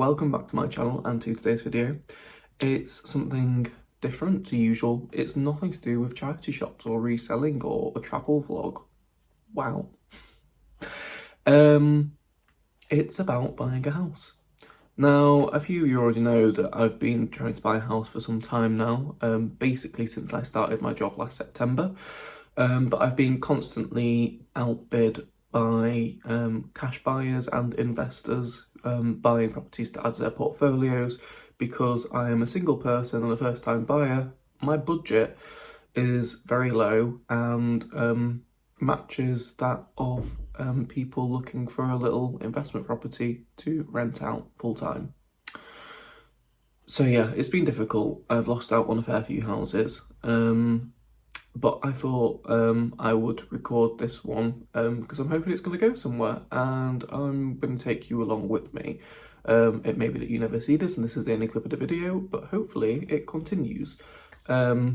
welcome back to my channel and to today's video. It's something different to usual. It's nothing to do with charity shops or reselling or a travel vlog. Wow. It's about buying a house. Now, a few of you already know that I've been trying to buy a house for some time now, basically since I started my job last September. But I've been constantly outbid by cash buyers and investors buying properties to add to their portfolios. Because I am a single person and a first-time buyer, my budget is very low and matches that of people looking for a little investment property to rent out full-time. So yeah, it's been difficult. I've lost out on a fair few houses. But I thought I would record this one because I'm hoping it's going to go somewhere and I'm going to take you along with me. It may be that you never see this and this is the only clip of the video, but hopefully it continues. Because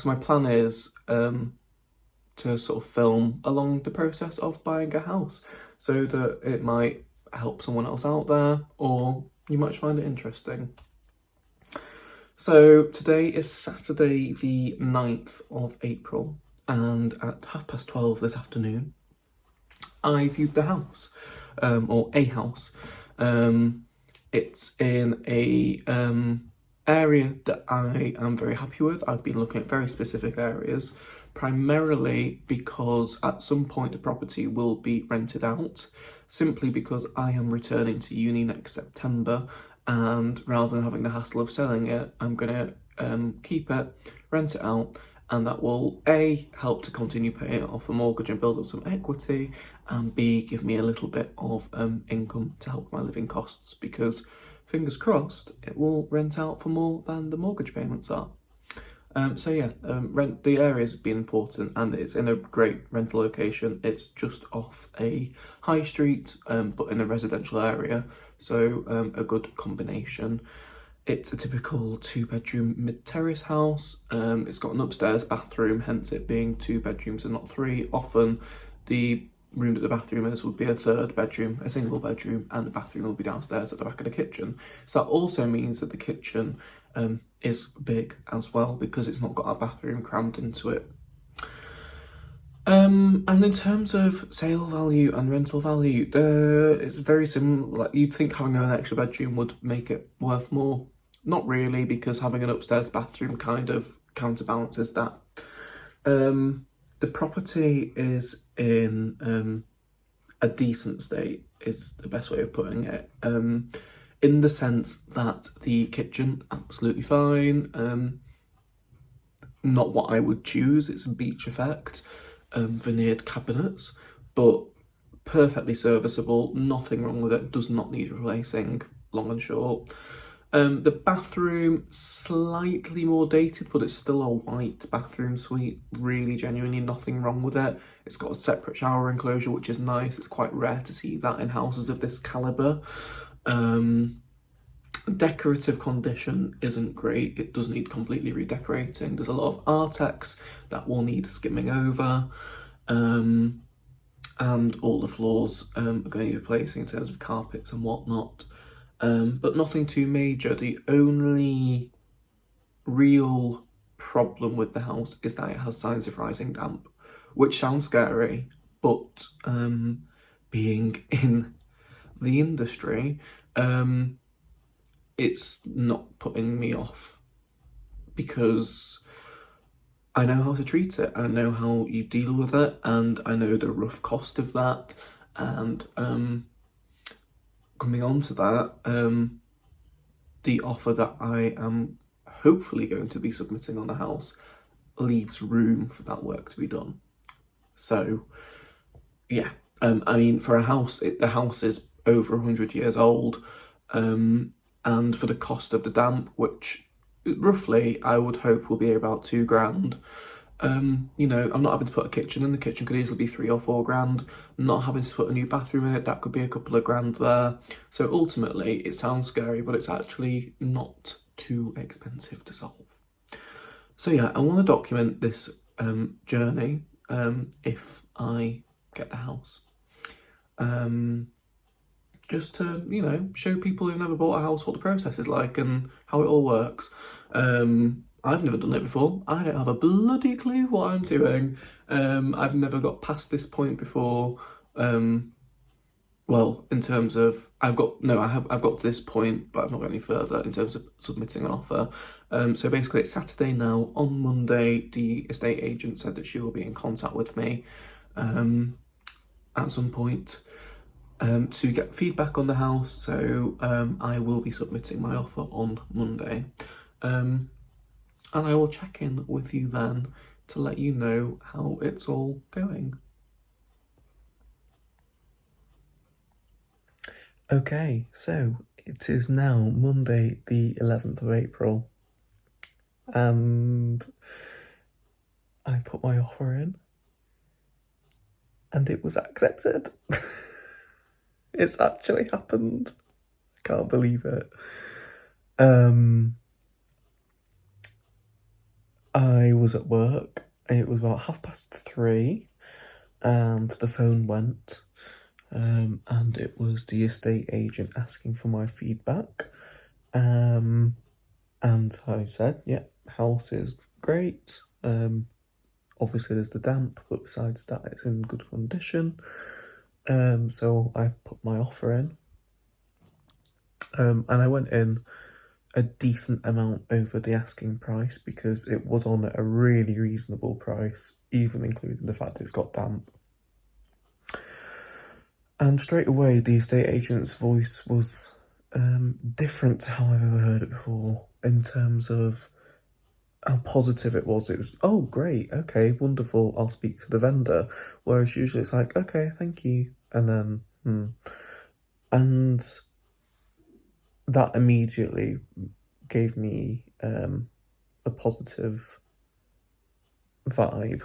my plan is to sort of film along the process of buying a house so that it might help someone else out there or you might find it interesting. So today is Saturday the 9th of April and at 12:30 this afternoon I viewed the house, or a house. It's in a area that I am very happy with. I've been looking at very specific areas, primarily because at some point the property will be rented out, simply because I am returning to uni next September. And rather than having the hassle of selling it, I'm going to keep it, rent it out, and that will A, help to continue paying off the mortgage and build up some equity, and B, give me a little bit of income to help my living costs, because fingers crossed, it will rent out for more than the mortgage payments are. So yeah, the area's been important and it's in a great rental location. It's just off a high street, but in a residential area, so a good combination. It's a typical 2-bedroom mid-terrace house. It's got an upstairs bathroom, hence it being 2 bedrooms and not 3. Often the room that the bathroom is would be a 3rd bedroom, a single bedroom, and the bathroom will be downstairs at the back of the kitchen. So that also means that the kitchen is big as well because it's not got a bathroom crammed into it. And in terms of sale value and rental value, it's very similar. Like, you'd think having an extra bedroom would make it worth more. Not really, because having an upstairs bathroom kind of counterbalances that. The property is in a decent state, is the best way of putting it. In the sense that the kitchen, absolutely fine. Not what I would choose, it's a beach effect. Veneered cabinets, but perfectly serviceable, nothing wrong with it, does not need replacing, long and short. The bathroom, slightly more dated, but it's still a white bathroom suite, really genuinely nothing wrong with it. It's got a separate shower enclosure, which is nice. It's quite rare to see that in houses of this calibre. Decorative condition isn't great, it does need completely redecorating. There's a lot of Artex that will need skimming over, and all the floors are going to need replacing in terms of carpets and whatnot. But nothing too major. The only real problem with the house is that it has signs of rising damp, which sounds scary, but being in the industry, it's not putting me off because I know how to treat it. I know how you deal with it, and I know the rough cost of that. And coming on to that, the offer that I am hopefully going to be submitting on the house leaves room for that work to be done. So yeah, I mean, for a house, the house is over 100 years old, and for the cost of the damp, which roughly I would hope will be about £2,000. You know, I'm not having to put a kitchen in. The kitchen could easily be £3,000 or £4,000. Not having to put a new bathroom in it, that could be a couple of grand there. So ultimately, it sounds scary, but it's actually not too expensive to solve. So yeah, I want to document this journey if I get the house. just to, you know, show people who've never bought a house what the process is like and how it all works. I've never done it before. I don't have a bloody clue what I'm doing. I've never got past this point before. Well, in terms of, I've got to this point, but I've not got any further in terms of submitting an offer. So basically it's Saturday now. On Monday, the estate agent said that she will be in contact with me at some point to get feedback on the house. So I will be submitting my offer on Monday. And I will check in with you then to let you know how it's all going. Okay, so it is now Monday the 11th of April and I put my offer in and it was accepted. It's actually happened. I can't believe it. I was at work. It was about 3:30 and the phone went. And it was the estate agent asking for my feedback. And I said, yeah, house is great. Obviously there's the damp, but besides that, it's in good condition. So I put my offer in. And I went in a decent amount over the asking price because it was on at a really reasonable price, even including the fact that it's got damp. And straight away, the estate agent's voice was different to how I've ever heard it before in terms of how positive it was. It was, oh, great, okay, wonderful, I'll speak to the vendor. Whereas usually it's like, okay, thank you, and then, And that immediately gave me a positive vibe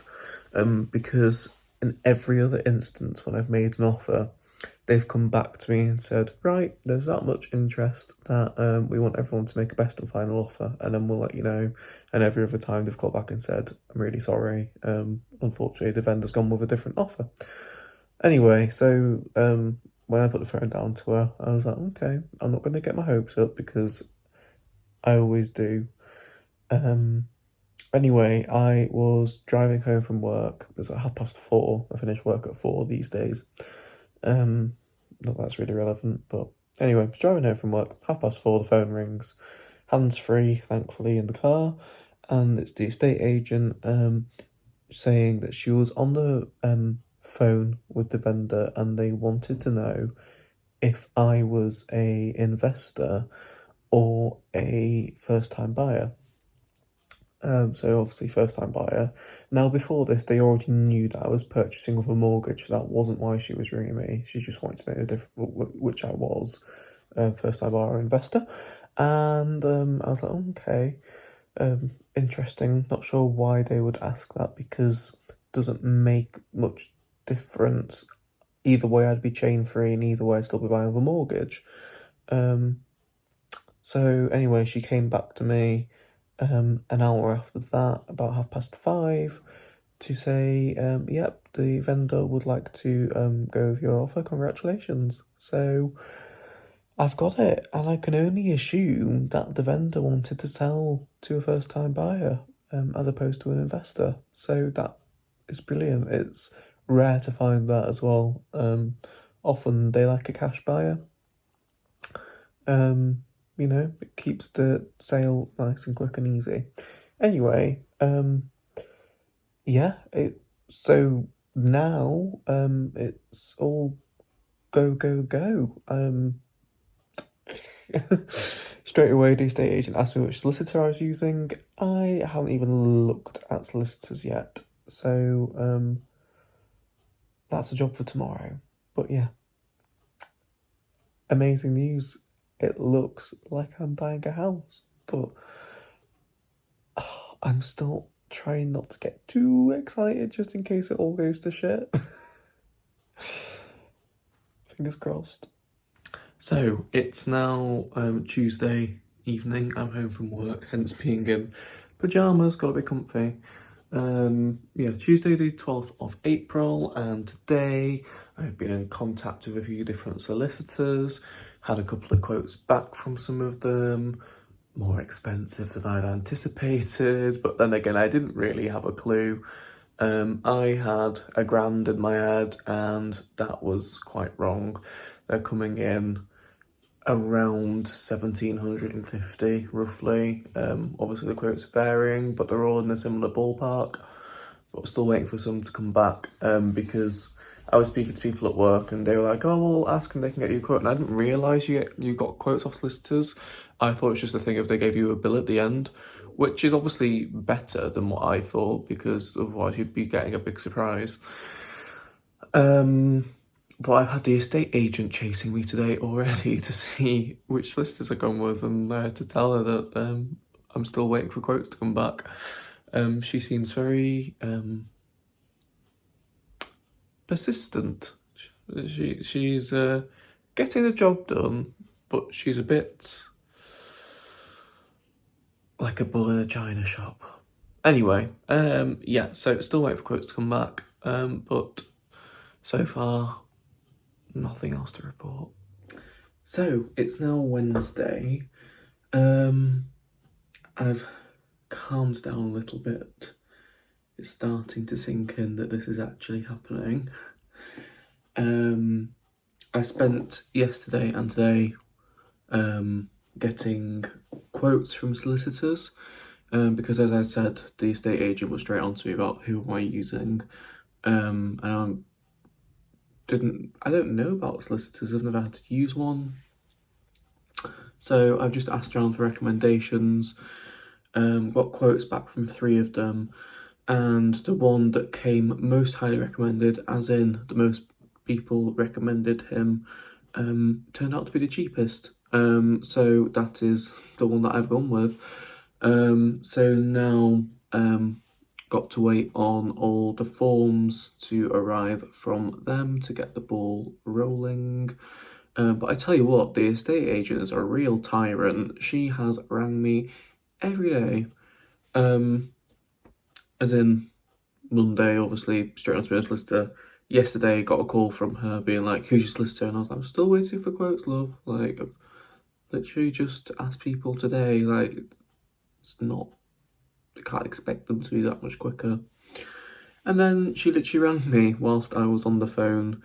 because in every other instance when I've made an offer, they've come back to me and said, right, there's that much interest that we want everyone to make a best and final offer and then we'll let you know. And every other time they've got back and said, I'm really sorry, unfortunately the vendor's gone with a different offer. Anyway, so when I put the phone down to her, I was like, okay, I'm not going to get my hopes up because I always do. Anyway, I was driving home from work. It was at 4:30. I finish work at 4 these days. Not that's really relevant, but anyway, I was driving home from work, 4:30, the phone rings, hands-free, thankfully, in the car, and it's the estate agent saying that she was on the phone with the vendor and they wanted to know if I was a investor or a first-time buyer. So obviously first-time buyer. Now before this, they already knew that I was purchasing with a mortgage, so that wasn't why she was ringing me. She just wanted to know which I was, first-time buyer or investor. And I was like, okay, interesting. Not sure why they would ask that because it doesn't make much difference. Either way, I'd be chain-free, and either way, I'd still be buying with a mortgage. So anyway, she came back to me an hour after that, about 5:30, to say, yep, the vendor would like to go with your offer, congratulations. So I've got it, and I can only assume that the vendor wanted to sell to a first-time buyer as opposed to an investor. So that is brilliant. It's rare to find that as well. Often they like a cash buyer. You know, it keeps the sale nice and quick and easy. Anyway, yeah, so now it's all go. Straight away, the estate agent asked me which solicitor I was using. I haven't even looked at solicitors yet, so that's a job for tomorrow. But yeah, amazing news. It looks like I'm buying a house, but I'm still trying not to get too excited just in case it all goes to shit. Fingers crossed. So it's now Tuesday evening. I'm home from work, hence being in pyjamas, gotta be comfy. Yeah, Tuesday the 12th of April, and today I've been in contact with a few different solicitors, had a couple of quotes back from some of them, more expensive than I'd anticipated, but then again, I didn't really have a clue. I had £1,000 in my head, and that was quite wrong. They're coming in around 1,750 roughly. Obviously the quotes are varying, but they're all in a similar ballpark. But we're still waiting for some to come back because I was speaking to people at work and they were like, oh, well, ask and they can get you a quote. And I didn't realise you got quotes off solicitors. I thought it was just a thing if they gave you a bill at the end, which is obviously better than what I thought because otherwise you'd be getting a big surprise. But I've had the estate agent chasing me today already to see which listers I've gone with and to tell her that I'm still waiting for quotes to come back. She seems very persistent. She's getting the job done, but she's a bit like a bull in a china shop. Anyway, yeah, so still waiting for quotes to come back, but so far, nothing else to report. So, it's now Wednesday. I've calmed down a little bit. It's starting to sink in that this is actually happening. I spent yesterday and today getting quotes from solicitors because, as I said, the estate agent was straight on to me about who am I using, and I don't know about solicitors. I've never had to use one, so I've just asked around for recommendations. Got quotes back from 3 of them, and the one that came most highly recommended, as in the most people recommended him, turned out to be the cheapest. So that is the one that I've gone with. So now got to wait on all the forms to arrive from them to get the ball rolling. But I tell you what, the estate agent is a real tyrant. She has rang me every day. As in Monday, obviously, straight on to my solicitor. Yesterday, got a call from her being like, who's your solicitor? And I was like, I'm still waiting for quotes, love. Like, I've literally just asked people today. Like, it's not, I can't expect them to be that much quicker. And then she literally rang me whilst I was on the phone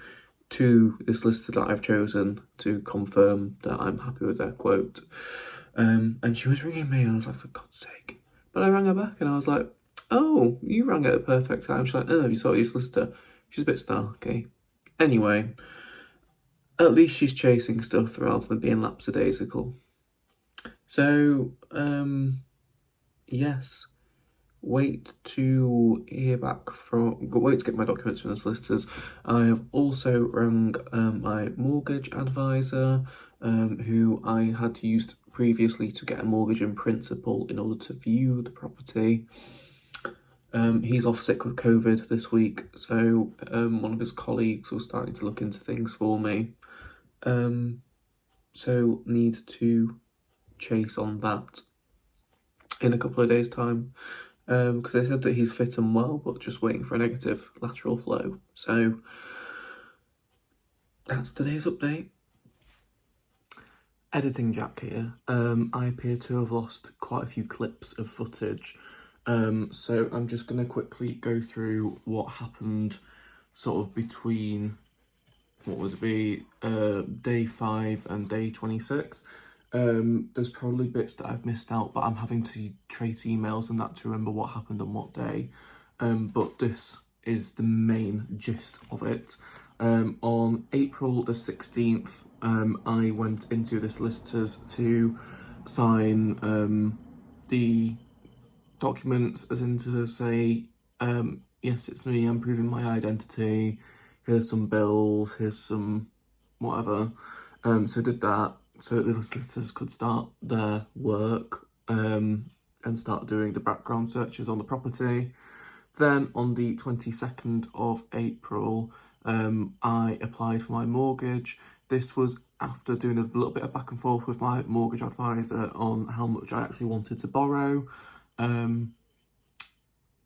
to the solicitor that I've chosen to confirm that I'm happy with their quote. And she was ringing me and I was like, for God's sake. But I rang her back and I was like, oh, you rang at the perfect time. She's like, oh, have you saw your solicitor? She's a bit snarky. Anyway, at least she's chasing stuff rather than being lapsadaisical. So, yes, wait to get my documents from the solicitors. I have also rang my mortgage advisor, who I had used previously to get a mortgage in principle in order to view the property. He's off sick with COVID this week, so one of his colleagues was starting to look into things for me. So need to chase on that in a couple of days' time, because they said that he's fit and well, but just waiting for a negative lateral flow. So that's today's update. Editing Jack here. I appear to have lost quite a few clips of footage. So I'm just going to quickly go through what happened sort of between, what would it be, day 5 and day 26. There's probably bits that I've missed out, but I'm having to trace emails and that to remember what happened on what day. But this is the main gist of it. On April the 16th, I went into the solicitors to sign the documents, as in to say, yes, it's me, I'm proving my identity, here's some bills, here's some whatever. So I did that so the solicitors could start their work and start doing the background searches on the property. Then on the 22nd of April, I applied for my mortgage. This was after doing a little bit of back and forth with my mortgage advisor on how much I actually wanted to borrow.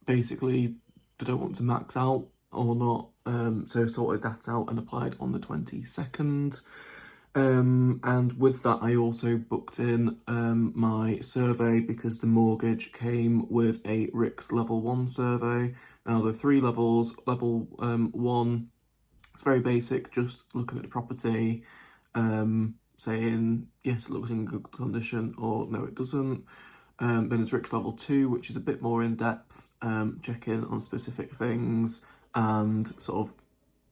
basically they don't want to max out or not. So sorted that out and applied on the 22nd. And with that, I also booked in my survey because the mortgage came with a RICS level 1 survey. Now, there are 3 levels. Level 1, it's very basic, just looking at the property, saying yes, it looks in good condition, or no, it doesn't. Then there's RICS level 2, which is a bit more in depth, checking on specific things and sort of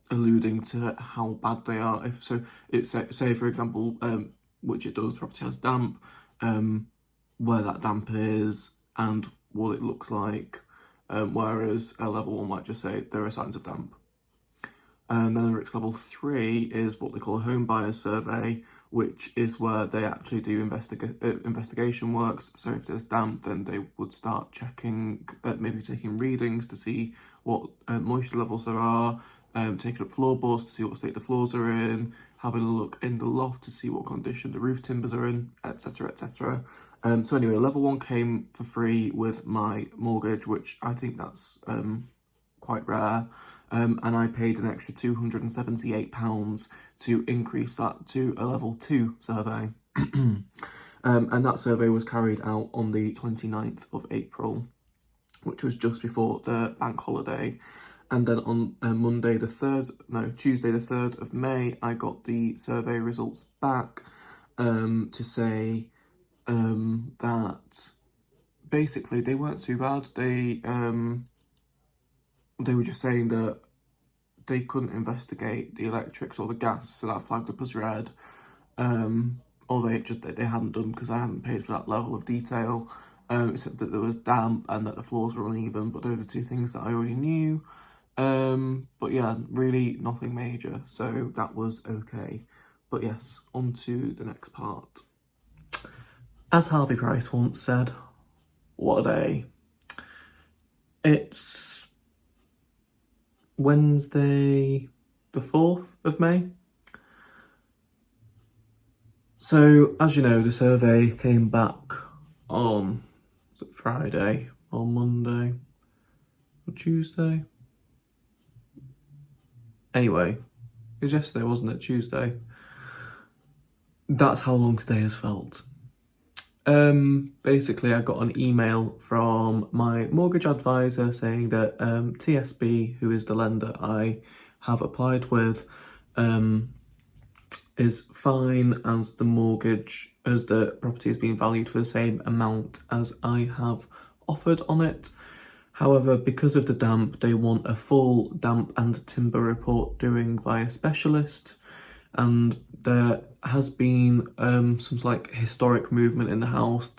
alluding to how bad they are. If so, it's say for example, which it does, the property has damp, where that damp is and what it looks like. Whereas a level 1 might just say there are signs of damp. And then RICS level 3 is what they call a home buyer survey, which is where they actually do investigation works. So if there's damp, then they would start checking, maybe taking readings to see what moisture levels there are, taking up floorboards to see what state the floors are in, having a look in the loft to see what condition the roof timbers are in, etc, etc. So anyway, level 1 came for free with my mortgage, which I think that's quite rare. And I paid an extra £278 to increase that to a level 2 survey. And that survey was carried out on the 29th of April, which was just before the bank holiday. And then on Tuesday the 3rd of May, I got the survey results back to say that basically they weren't too bad. They were just saying that they couldn't investigate the electrics or the gas, so that flagged up as red. Or they hadn't done because I hadn't paid for that level of detail. Except that there was damp and that the floors were uneven, but those are 2 things that I already knew. But yeah, really nothing major, so that was okay. But yes, on to the next part. As Harvey Price once said, what a day. It's Wednesday the 4th of May. So, as you know, the survey came back on, was it Friday or Monday or Tuesday? Anyway, it was yesterday, wasn't it? Tuesday. That's how long today has felt. Basically, I got an email from my mortgage advisor saying that TSB, who is the lender I have applied with, is fine as the property is being valued for the same amount as I have offered on it. However, because of the damp, they want a full damp and timber report doing by a specialist, and there has been some like historic movement in the house.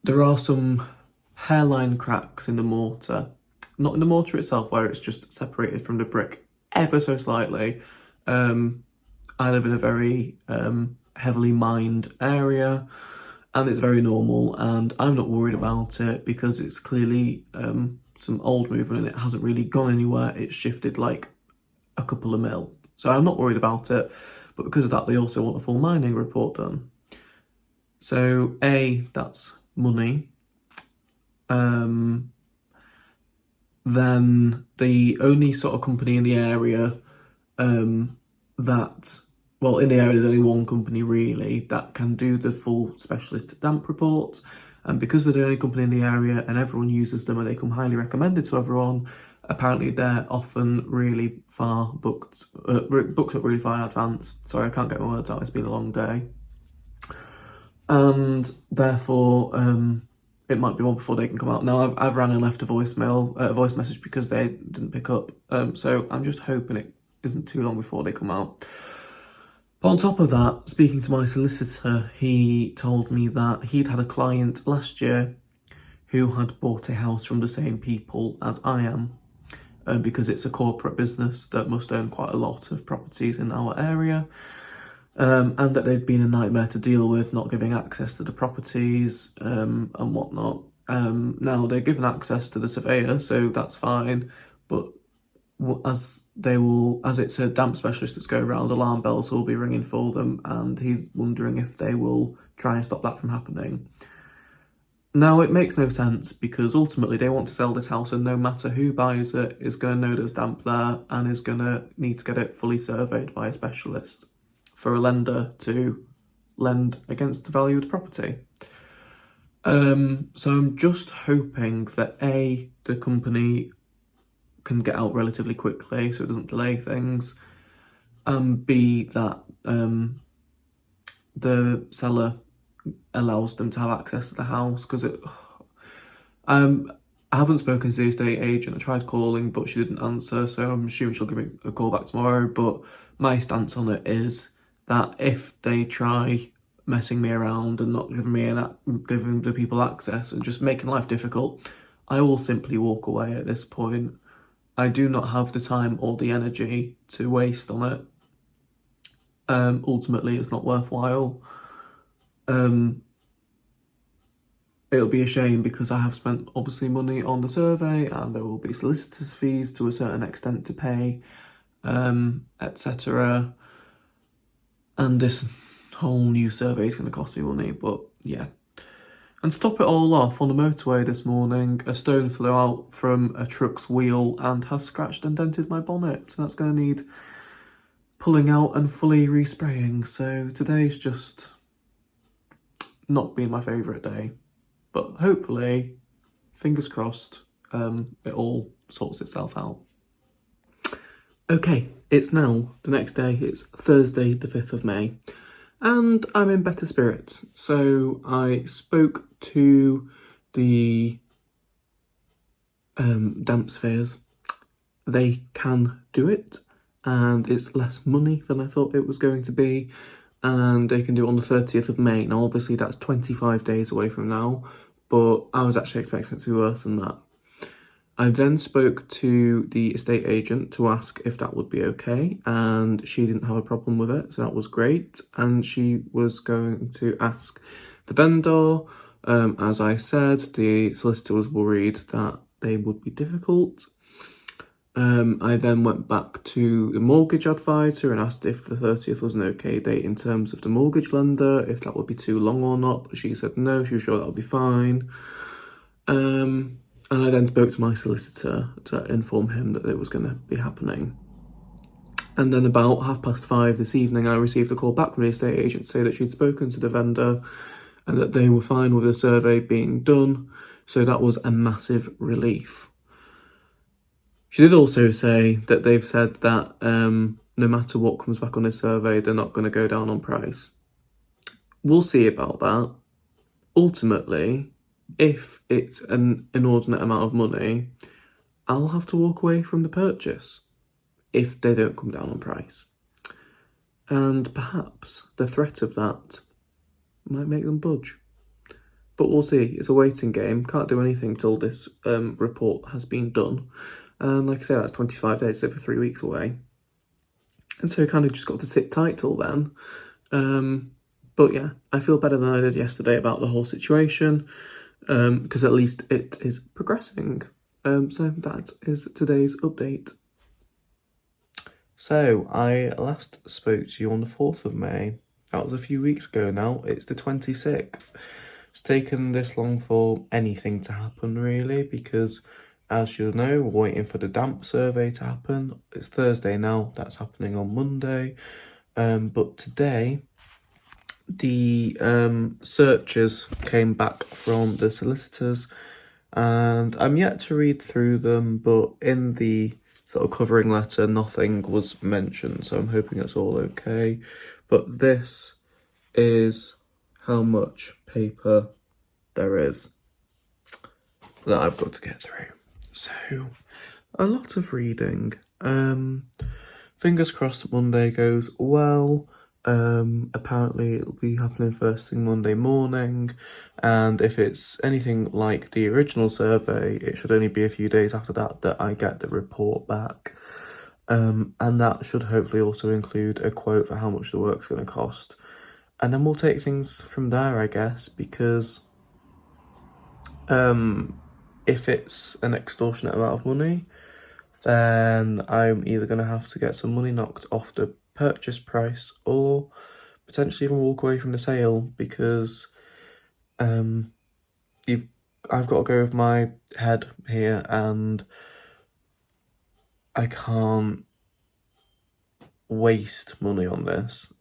There are some hairline cracks in the mortar, not in the mortar itself where it's just separated from the brick ever so slightly. I live in a very heavily mined area, and it's very normal, and I'm not worried about it because it's clearly some old movement and it hasn't really gone anywhere. It's shifted like a couple of mil. So I'm not worried about it, but because of that, they also want a full mining report done. So that's money. Then the only sort of company in the area in the area there's only one company really that can do the full specialist damp report. And because they're the only company in the area and everyone uses them and they come highly recommended to everyone, apparently they're often really far booked up really far in advance. Sorry, I can't get my words out, it's been a long day. And therefore, it might be one before they can come out. Now, I've rang and left a voice message because they didn't pick up. So I'm just hoping it isn't too long before they come out. But on top of that, speaking to my solicitor, he told me that he'd had a client last year who had bought a house from the same people as I am, because it's a corporate business that must own quite a lot of properties in our area, and that they'd been a nightmare to deal with, not giving access to the properties and whatnot. Now, they're given access to the surveyor, so that's fine, but as it's a damp specialist that's going around, alarm bells will be ringing for them, and he's wondering if they will try and stop that from happening. Now, it makes no sense because ultimately they want to sell this house, and no matter who buys it is going to know there's damp there and is going to need to get it fully surveyed by a specialist for a lender to lend against the value of the property. So I'm just hoping that A, the company can get out relatively quickly so it doesn't delay things, and B, that the seller allows them to have access to the house, because I haven't spoken to the estate agent. I tried calling, but she didn't answer, so I'm assuming she'll give me a call back tomorrow. But my stance on it is that if they try messing me around and not giving the people access and just making life difficult, I will simply walk away at this point. I do not have the time or the energy to waste on it. Ultimately, it's not worthwhile. It'll be a shame because I have spent obviously money on the survey, and there will be solicitors' fees to a certain extent to pay, etc. And this whole new survey is going to cost me money, but yeah. And to top it all off, on the motorway this morning, a stone flew out from a truck's wheel and has scratched and dented my bonnet. So that's going to need pulling out and fully respraying. So today's just not been my favourite day. But hopefully, fingers crossed, it all sorts itself out. Okay, it's now the next day. It's Thursday, the 5th of May, and I'm in better spirits. So I spoke to the damp surveyors. They can do it, and it's less money than I thought it was going to be. And they can do it on the 30th of May. Now, obviously, that's 25 days away from now, but I was actually expecting it to be worse than that. I then spoke to the estate agent to ask if that would be okay, and she didn't have a problem with it, so that was great. And she was going to ask the vendor. As I said, the solicitor was worried that they would be difficult. I then went back to the mortgage advisor and asked if the 30th was an okay date in terms of the mortgage lender, if that would be too long or not. But she said no, she was sure that would be fine. And I then spoke to my solicitor to inform him that it was going to be happening. And then about 5:30 this evening, I received a call back from the estate agent to say that she'd spoken to the vendor and that they were fine with the survey being done. So that was a massive relief. She did also say that they've said that no matter what comes back on this survey, they're not going to go down on price. We'll see about that. Ultimately, if it's an inordinate amount of money, I'll have to walk away from the purchase if they don't come down on price. And perhaps the threat of that might make them budge. But we'll see. It's a waiting game. Can't do anything till this report has been done. And like I said, that's 25 days, so for 3 weeks away. And so kind of just got to sit tight till then. But yeah, I feel better than I did yesterday about the whole situation, because at least it is progressing. So that is today's update. So I last spoke to you on the 4th of May. That was a few weeks ago now. It's the 26th. It's taken this long for anything to happen, really, because as you'll know, we're waiting for the damp survey to happen. It's Thursday now, that's happening on Monday. But today, the searches came back from the solicitors, and I'm yet to read through them, but in the sort of covering letter, nothing was mentioned, so I'm hoping it's all okay. But this is how much paper there is that I've got to get through. So, a lot of reading. Fingers crossed that Monday goes well. Apparently it'll be happening first thing Monday morning, and if it's anything like the original survey, it should only be a few days after that I get the report back. And that should hopefully also include a quote for how much the work's going to cost. And then we'll take things from there, I guess, because if it's an extortionate amount of money, then I'm either going to have to get some money knocked off the purchase price or potentially even walk away from the sale, because I've got to go with my head here, and I can't waste money on this.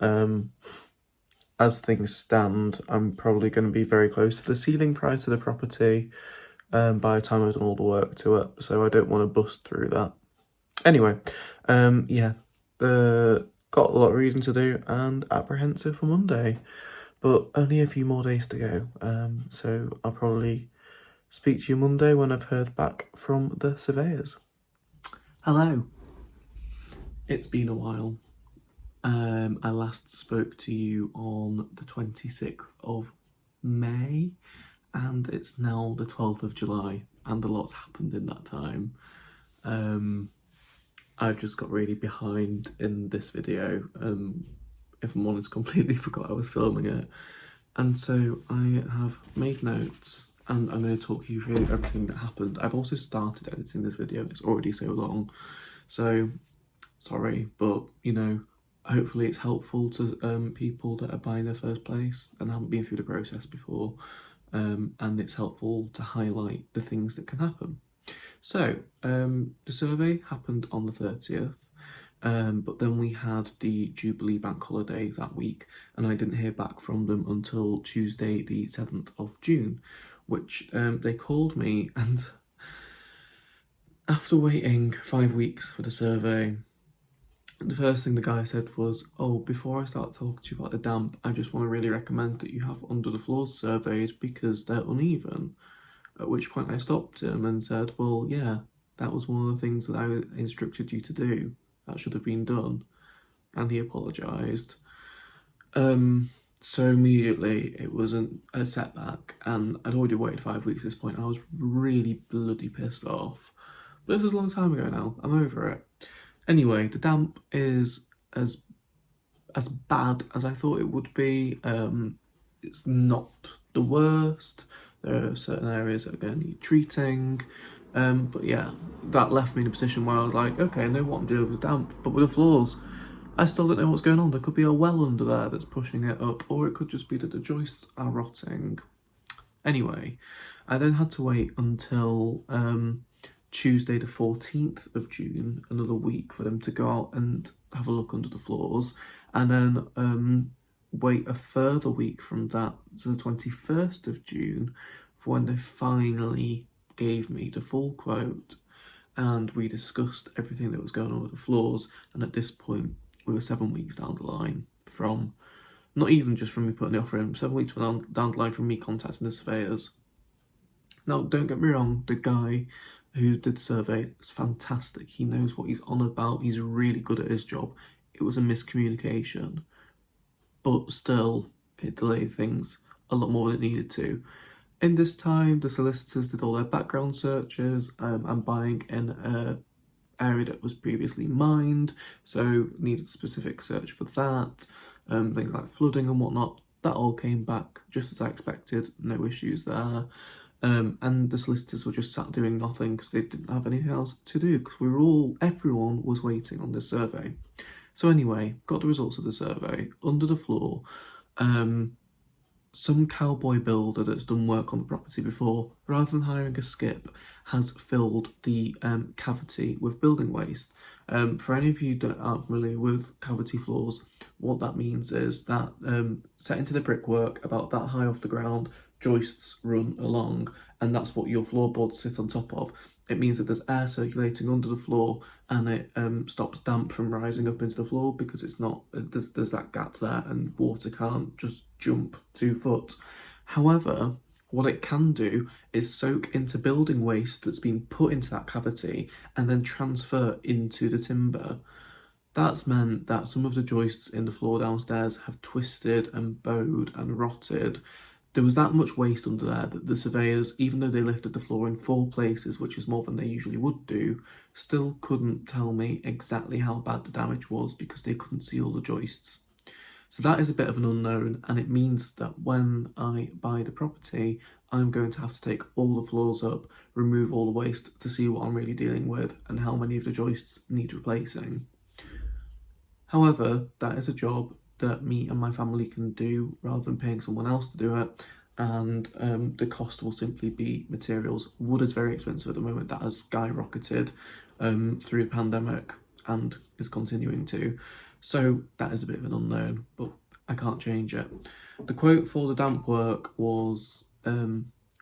As things stand, I'm probably going to be very close to the ceiling price of the property by the time I've done all the work to it, so I don't want to bust through that. Anyway, yeah, got a lot of reading to do and apprehensive for Monday, but only a few more days to go. So I'll probably speak to you Monday when I've heard back from the surveyors. Hello. It's been a while. I last spoke to you on the 26th of May, and it's now the 12th of July, and a lot's happened in that time. I've just got really behind in this video. If I'm honest, completely forgot I was filming it. And so I have made notes, and I'm going to talk you through everything that happened. I've also started editing this video, it's already so long. So, sorry, but, you know, hopefully it's helpful to people that are buying their first place and haven't been through the process before. And it's helpful to highlight the things that can happen. So, the survey happened on the 30th, but then we had the Jubilee bank holiday that week, and I didn't hear back from them until Tuesday the 7th of June, which they called me, and after waiting 5 weeks for the survey, the first thing the guy said was, "Oh, before I start talking to you about the damp, I just want to really recommend that you have under the floors surveyed because they're uneven." At which point I stopped him and said, "Well, yeah, that was one of the things that I instructed you to do. That should have been done." And he apologised. So immediately it was a setback, and I'd already waited 5 weeks at this point. I was really bloody pissed off. But this was a long time ago now. I'm over it. Anyway, the damp is as bad as I thought it would be. It's not the worst. There are certain areas that are going to need treating. But yeah, that left me in a position where I was like, okay, I know what I'm doing with damp, but with the floors, I still don't know what's going on. There could be a well under there that's pushing it up, or it could just be that the joists are rotting. Anyway, I then had to wait until Tuesday the 14th of June, another week, for them to go out and have a look under the floors, and then wait a further week from that to the 21st of June for when they finally gave me the full quote, and we discussed everything that was going on with the floors. And at this point we were 7 weeks down the line from, not even just from me putting the offer in, 7 weeks down the line from me contacting the surveyors. Now, don't get me wrong, the guy who did the survey is fantastic. He knows what he's on about. He's really good at his job. It was a miscommunication, but still, it delayed things a lot more than it needed to. In this time, the solicitors did all their background searches. I'm buying in an area that was previously mined, so needed a specific search for that. Things like flooding and whatnot. That all came back just as I expected. No issues there. And the solicitors were just sat doing nothing because they didn't have anything else to do, because everyone was waiting on this survey. So anyway, got the results of the survey. Under the floor, some cowboy builder that's done work on the property before, rather than hiring a skip, has filled the cavity with building waste. For any of you that aren't familiar with cavity floors, what that means is that set into the brickwork about that high off the ground, joists run along, and that's what your floorboards sit on top of. It means that there's air circulating under the floor, and it stops damp from rising up into the floor, because it's not, there's that gap there and water can't just jump 2 foot. However, what it can do is soak into building waste that's been put into that cavity and then transfer into the timber. That's meant that some of the joists in the floor downstairs have twisted and bowed and rotted. There was that much waste under there that the surveyors, even though they lifted the floor in 4 places, which is more than they usually would do, still couldn't tell me exactly how bad the damage was because they couldn't see all the joists. So that is a bit of an unknown, and it means that when I buy the property, I'm going to have to take all the floors up, remove all the waste to see what I'm really dealing with and how many of the joists need replacing. However, that is a job that me and my family can do rather than paying someone else to do it, and the cost will simply be materials. Wood is very expensive at the moment. That has skyrocketed through the pandemic and is continuing to. So that is a bit of an unknown, but I can't change it. The quote for the damp work was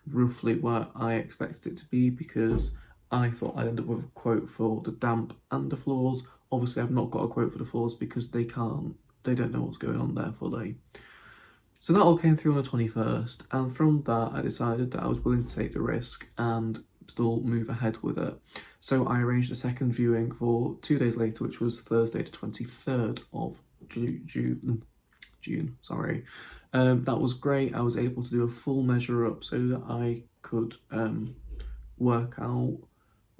roughly where I expected it to be, because I thought I'd end up with a quote for the damp and the floors. Obviously, I've not got a quote for the floors because they don't know what's going on there fully. So that all came through on the 21st, and from that I decided that I was willing to take the risk and still move ahead with it. So I arranged a second viewing for 2 days later, which was Thursday the 23rd of June. That was great. I was able to do a full measure up so that I could work out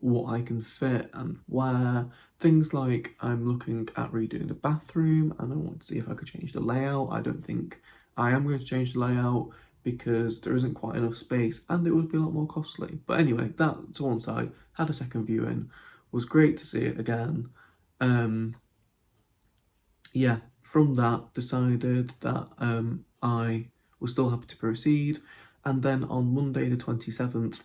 what I can fit and where. Things like I'm looking at redoing the bathroom and I want to see if I could change the layout. I don't think I am going to change the layout because there isn't quite enough space and it would be a lot more costly. But anyway, that to one side, had a second viewing, was great to see it again. Yeah, from that decided that I was still happy to proceed, and then on Monday the 27th,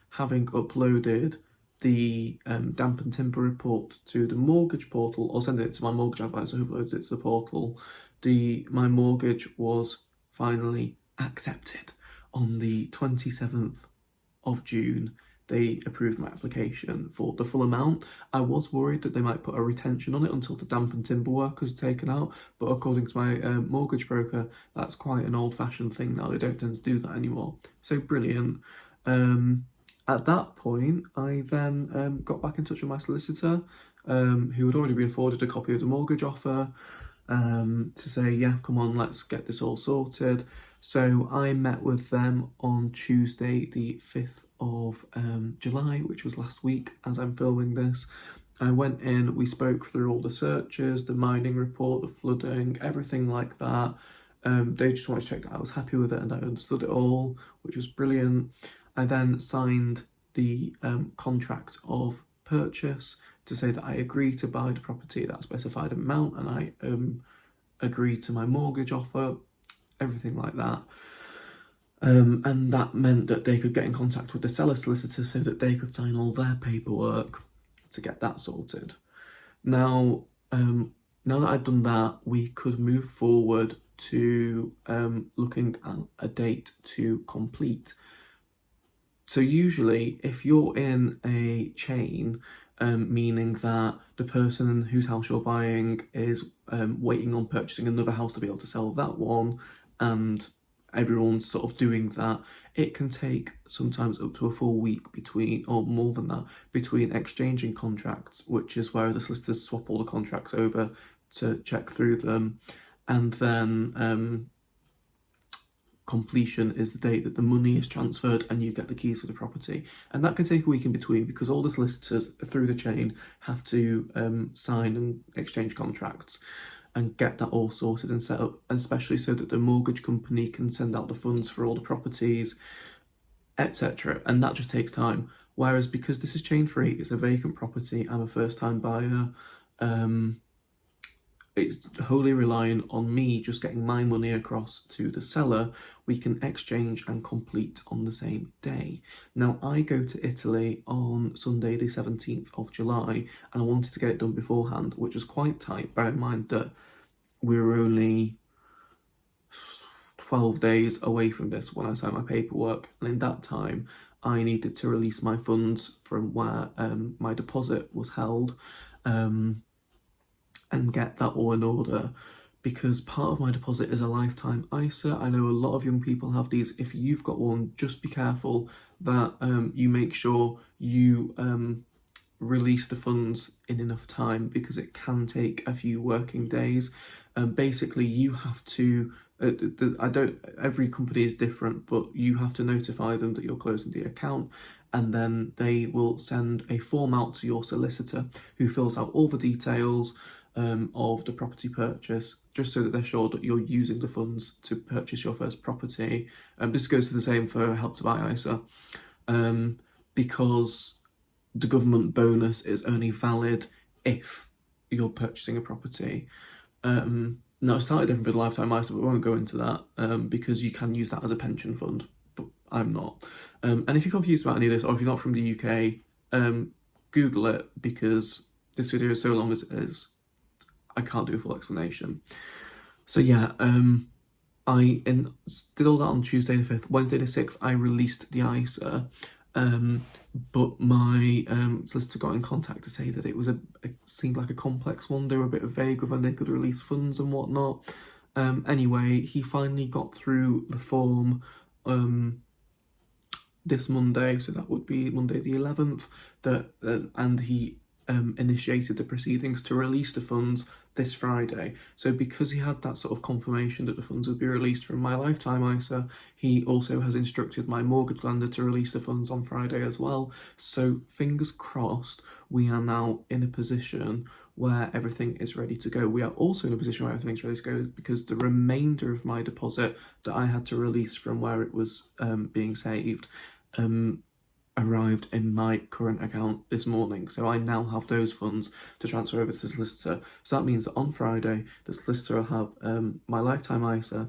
having uploaded the damp and timber report to the mortgage portal, or sending it to my mortgage advisor who uploaded it to the portal, my mortgage was finally accepted on the 27th of June. They approved my application for the full amount. I was worried that they might put a retention on it until the damp and timber work was taken out, but according to my mortgage broker, that's quite an old-fashioned thing now. They don't tend to do that anymore. So brilliant. At that point, I then got back in touch with my solicitor, who had already been forwarded a copy of the mortgage offer, to say, yeah, come on, let's get this all sorted. So I met with them on Tuesday the 5th of July, which was last week as I'm filming this. I went in, we spoke through all the searches, the mining report, the flooding, everything like that. They just wanted to check that I was happy with it and I understood it all, which was brilliant. I then signed the contract of purchase to say that I agree to buy the property at that specified amount, and I agreed to my mortgage offer, everything like that. And that meant that they could get in contact with the seller solicitor so that they could sign all their paperwork to get that sorted. Now that I'd done that, we could move forward to looking at a date to complete. So usually, if you're in a chain, meaning that the person whose house you're buying is waiting on purchasing another house to be able to sell that one, and everyone's sort of doing that, it can take sometimes up to a full week between, or more than that, between exchanging contracts, which is where the solicitors swap all the contracts over to check through them, and then completion is the date that the money is transferred and you get the keys for the property. And that can take a week in between because all the solicitors through the chain have to sign and exchange contracts and get that all sorted and set up, especially so that the mortgage company can send out the funds for all the properties, etc. And that just takes time. Whereas because this is chain free, it's a vacant property, I'm a first time buyer, it's wholly relying on me just getting my money across to the seller. We can exchange and complete on the same day. Now, I go to Italy on Sunday the 17th of July, and I wanted to get it done beforehand, which was quite tight. Bear in mind that we were only 12 days away from this when I signed my paperwork, and in that time, I needed to release my funds from where my deposit was held, and get that all in order, because part of my deposit is a lifetime ISA. I know a lot of young people have these. If you've got one, just be careful that you make sure you release the funds in enough time, because it can take a few working days. Basically, you have to, every company is different, but you have to notify them that you're closing the account, and then they will send a form out to your solicitor who fills out all the details of the property purchase, just so that they're sure that you're using the funds to purchase your first property. This goes to the same for Help to Buy ISA, because the government bonus is only valid if you're purchasing a property. Now, I started different with Lifetime ISA, but we won't go into that because you can use that as a pension fund, but I'm not. And if you're confused about any of this, or if you're not from the UK, Google it, because this video is so long as it is, I can't do a full explanation. So yeah, I did all that on Tuesday the 5th. Wednesday the 6th, I released the ISA, but my solicitor got in contact to say that it seemed like a complex one. They were a bit vague with when they could release funds and whatnot. Anyway, he finally got through the form this Monday, so that would be Monday the 11th, and he initiated the proceedings to release the funds this Friday. So because he had that sort of confirmation that the funds would be released from my Lifetime ISA, he also has instructed my mortgage lender to release the funds on Friday as well. So fingers crossed, we are now in a position where everything is ready to go. We are also in a position where everything's ready to go because the remainder of my deposit that I had to release from where it was being saved arrived in my current account this morning. So I now have those funds to transfer over to the solicitor. So that means that on Friday, the solicitor will have my Lifetime ISA,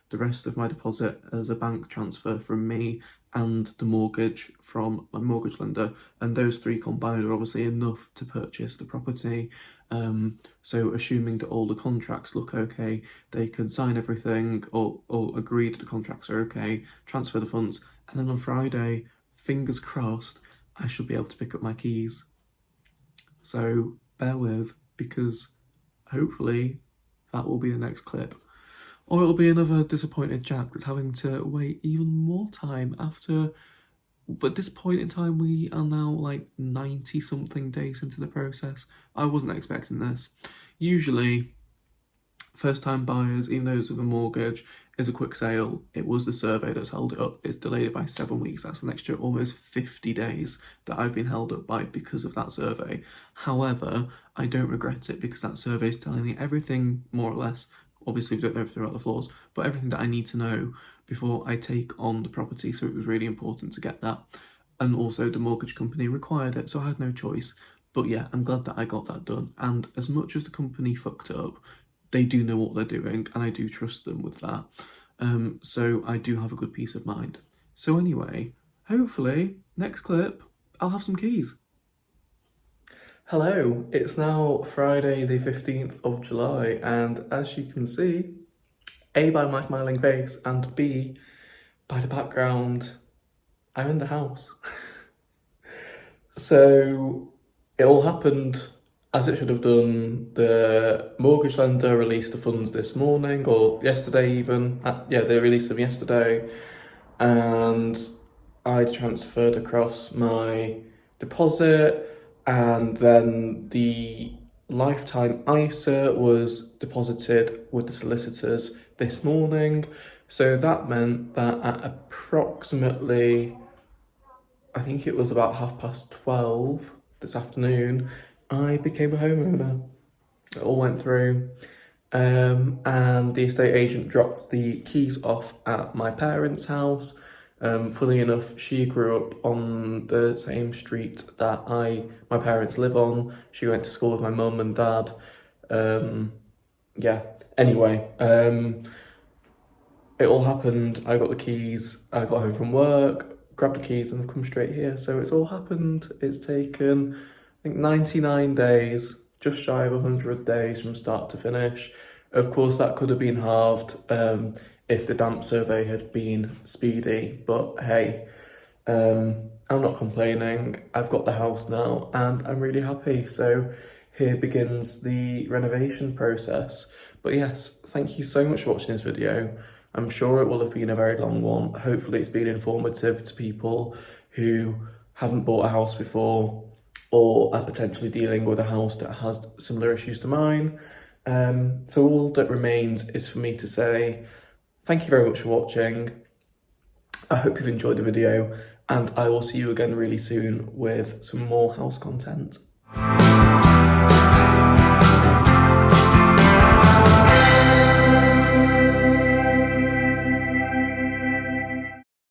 the rest of my deposit as a bank transfer from me, and the mortgage from my mortgage lender. And those three combined are obviously enough to purchase the property. So assuming that all the contracts look okay, they can sign everything or agree that the contracts are okay, transfer the funds, and then on Friday, fingers crossed, I should be able to pick up my keys. So bear with, because hopefully that will be the next clip. Or it'll be another disappointed Jack that's having to wait even more time after. But at this point in time, we are now like 90 something days into the process. I wasn't expecting this. Usually, first time buyers, even those with a mortgage, is a quick sale. It was the survey that's held it up. It's delayed it by 7 weeks. That's an extra almost 50 days that I've been held up by because of that survey. However, I don't regret it because that survey is telling me everything, more or less. Obviously, we don't know everything about the flaws, but everything that I need to know before I take on the property. So it was really important to get that. And also the mortgage company required it, so I had no choice. But yeah, I'm glad that I got that done. And as much as the company fucked up, they do know what they're doing, and I do trust them with that. So I do have a good peace of mind. So anyway, hopefully, next clip, I'll have some keys. Hello, it's now Friday the 15th of July, and as you can see, A, by my smiling face, and B, by the background, I'm in the house. So it all happened as it should have done. The mortgage lender released the funds this morning, or yesterday even. Yeah, they released them yesterday. And I transferred across my deposit, and then the Lifetime ISA was deposited with the solicitors this morning. So that meant that at approximately, I think it was about 12:30 this afternoon, I became a homeowner. It all went through, and the estate agent dropped the keys off at my parents' house. Funnily enough, she grew up on the same street that my parents live on. She went to school with my mum and dad. Yeah, anyway, it all happened. I got the keys, I got home from work, grabbed the keys, and I've come straight here. So it's all happened. It's taken, I think, 99 days, just shy of 100 days from start to finish. Of course, that could have been halved if the damp survey had been speedy, but hey, I'm not complaining. I've got the house now and I'm really happy. So here begins the renovation process. But yes, thank you so much for watching this video. I'm sure it will have been a very long one. Hopefully it's been informative to people who haven't bought a house before or are potentially dealing with a house that has similar issues to mine. So all that remains is for me to say thank you very much for watching. I hope you've enjoyed the video, and I will see you again really soon with some more house content.